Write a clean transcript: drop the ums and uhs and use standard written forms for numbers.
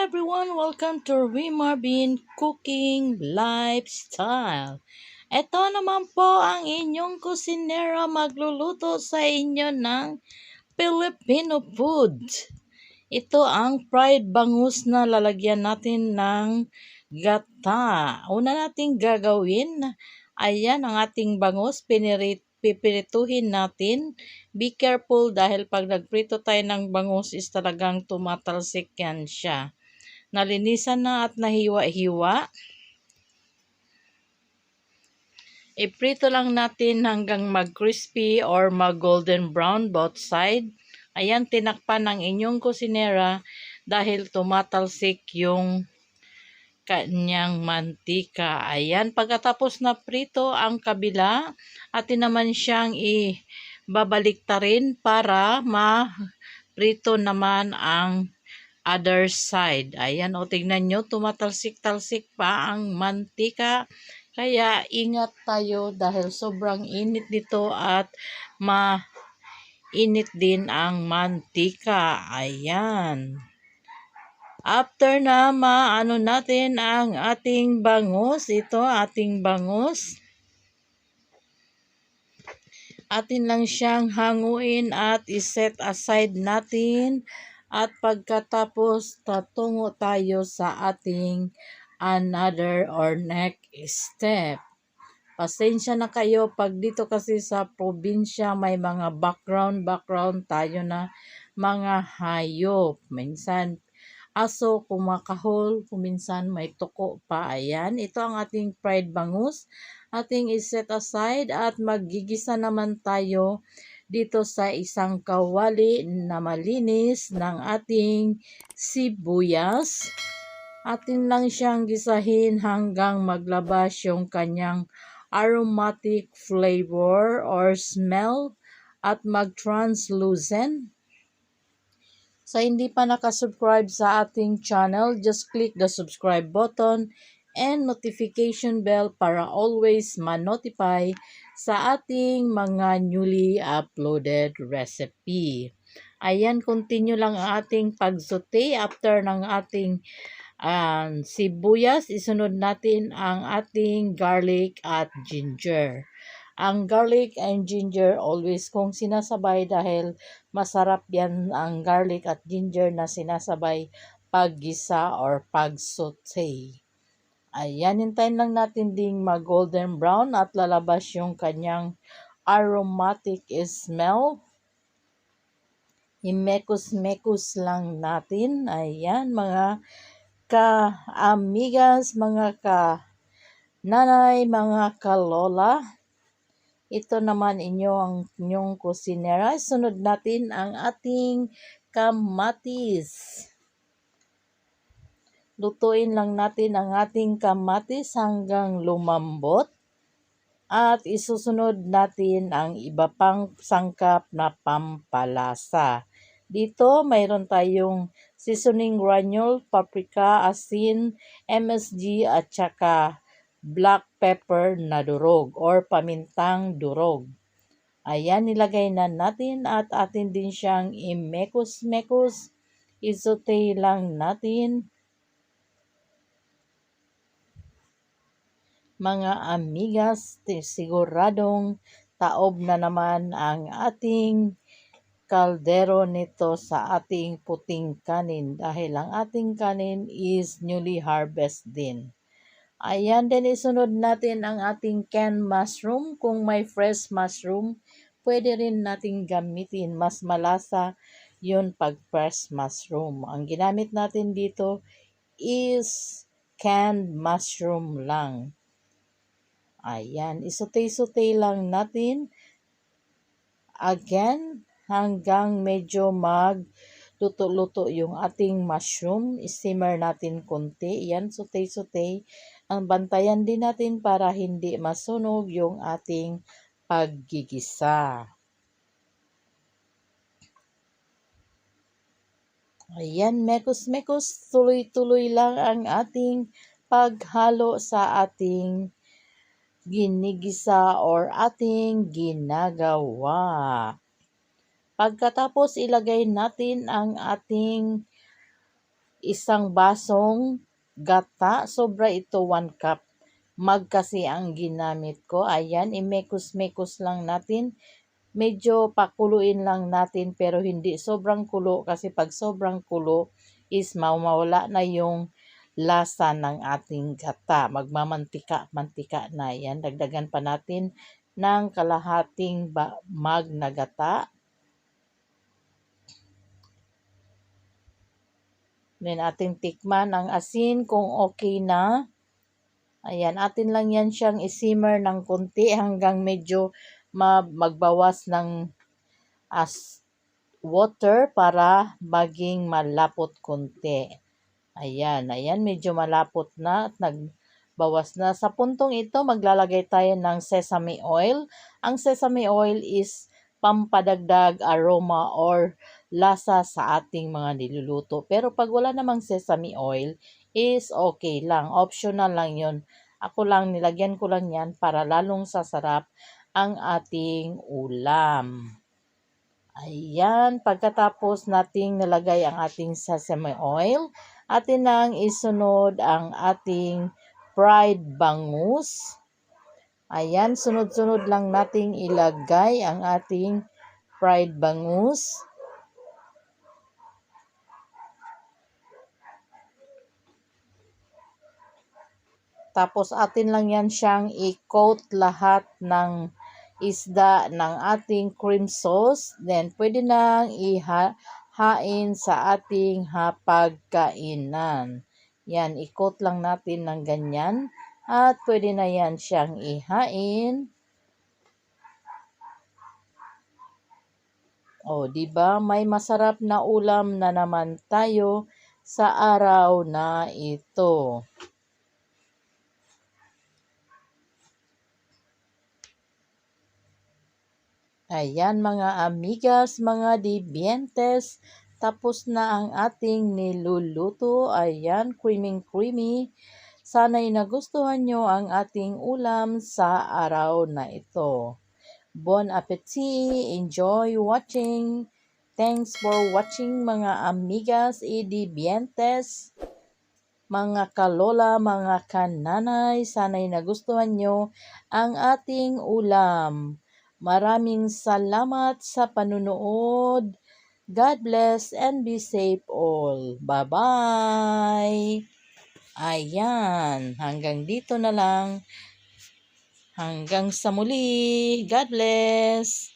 everyone, welcome to Rima Bean Cooking Lifestyle. Ito naman po ang inyong kusinera magluluto sa inyo ng Filipino food. Ito ang fried bangus na lalagyan natin ng gata. Una nating gagawin, ayan ang ating bangus, pipirituhin natin. Be careful dahil pag nagprito tayo ng bangus is talagang tumatalsik yan siya. Nalinisan na at nahiwa-hiwa. Iprito lang natin hanggang mag-crispy or mag-golden brown both side. Ayan, tinakpan ng inyong kusinera dahil tumatalsik yung kanyang mantika. Ayan, pagkatapos na prito ang kabila, atin naman siyang ibabaliktarin para ma-prito naman ang other side. Ayan, o tignan nyo, tumatalsik-talsik pa ang mantika. Kaya ingat tayo dahil sobrang init nito at mainit din ang mantika. Ayan. After na maano natin ang ating bangus, ito ating bangus. Atin lang siyang hanguin at iset aside natin. At pagkatapos, tatungo tayo sa ating another or next step. Pasensya na kayo pag dito kasi sa probinsya may mga background tayo na mga hayop. Minsan aso kumakahol, kuminsan may tuko pa. Ayan, ito ang ating fried bangus. Ating iset aside at maggigisa naman tayo dito sa isang kawali na malinis ng ating sibuyas. Atin lang siyang gisahin hanggang maglabas yung kanyang aromatic flavor or smell at mag-translucent. Sa hindi pa nakasubscribe sa ating channel, just click the subscribe button and notification bell para always ma-notify sa ating mga newly uploaded recipe. Ayan, continue lang ang ating pagsote after ng ating sibuyas. Isunod natin ang ating garlic at ginger. Ang garlic and ginger always kong sinasabay dahil masarap yan ang garlic at ginger na sinasabay paggisa or pagsote. Ayan, hintayin lang natin ding mag-golden brown at lalabas yung kanyang aromatic smell. Imekos-mekos lang natin. Ayan, mga ka-amigas, mga ka-nanay, mga ka-lola. Ito naman inyong kusinera. Sunod natin ang ating kamatis. Lutuin lang natin ang ating kamatis hanggang lumambot. At isusunod natin ang iba pang sangkap na pampalasa. Dito mayroon tayong seasoning granule, paprika, asin, MSG at saka black pepper na durog or pamintang durog. Ayan, nilagay na natin at atin din siyang imekos-mekos. Isote lang natin. Mga amigas, siguradong taob na naman ang ating kaldero nito sa ating puting kanin dahil ang ating kanin is newly harvest din. Ayan, din isunod natin ang ating canned mushroom. Kung may fresh mushroom, pwede rin nating gamitin. Mas malasa yun pag fresh mushroom. Ang ginamit natin dito is canned mushroom lang. Ayan, isote-sote lang natin. Again, hanggang medyo luto-luto yung ating mushroom. Simmer natin konti. Yan, sote-sote. Ang bantayan din natin para hindi masunog yung ating paggigisa. Ayan, mekos-mekos. Tuloy-tuloy lang ang ating paghalo sa ating ginigisa or ating ginagawa. Pagkatapos ilagay natin ang ating isang basong gata. Sobra ito, 1 cup. Kasi ang ginamit ko. Ayan, imekos-mekos lang natin. Medyo pakuluin lang natin pero hindi sobrang kulo kasi pag sobrang kulo is mawala na yung lasa ng ating gata. Magmamantika-mantika na yan. Dagdagan pa natin ng kalahating mag na gata. Then ating tikman ang asin kung okay na. Ayan, atin lang yan siyang isimmer ng konti hanggang medyo magbawas ng water para maging malapot konti. Ayan, medyo malapot na at nagbawas na. Sa puntong ito, maglalagay tayo ng sesame oil. Ang sesame oil is pampadagdag aroma or lasa sa ating mga niluluto. Pero pag wala namang sesame oil, is okay lang. Optional lang yun. Ako lang, nilagyan ko lang yan para lalong sasarap ang ating ulam. Ayan, pagkatapos nating nalagay ang ating sesame oil, atin nang isunod ang ating fried bangus. Ayan, sunod-sunod lang nating ilagay ang ating fried bangus. Tapos atin lang yan siyang i-coat lahat ng isda ng ating cream sauce. Then pwede nang ihain sa ating hapagkainan. Yan, i-coat lang natin ng ganyan. At pwede na yan siyang ihain. O, diba? May masarap na ulam na naman tayo sa araw na ito. Ayan mga amigas, mga dibientes, tapos na ang ating niluluto. Ayan, creamy. Sana'y nagustuhan nyo ang ating ulam sa araw na ito. Bon appetit! Enjoy watching! Thanks for watching mga amigas y dibientes. Mga kalola, mga kananay, sana'y nagustuhan nyo ang ating ulam. Maraming salamat sa panunood. God bless and be safe all. Bye-bye! Ayan, hanggang dito na lang. Hanggang sa muli. God bless!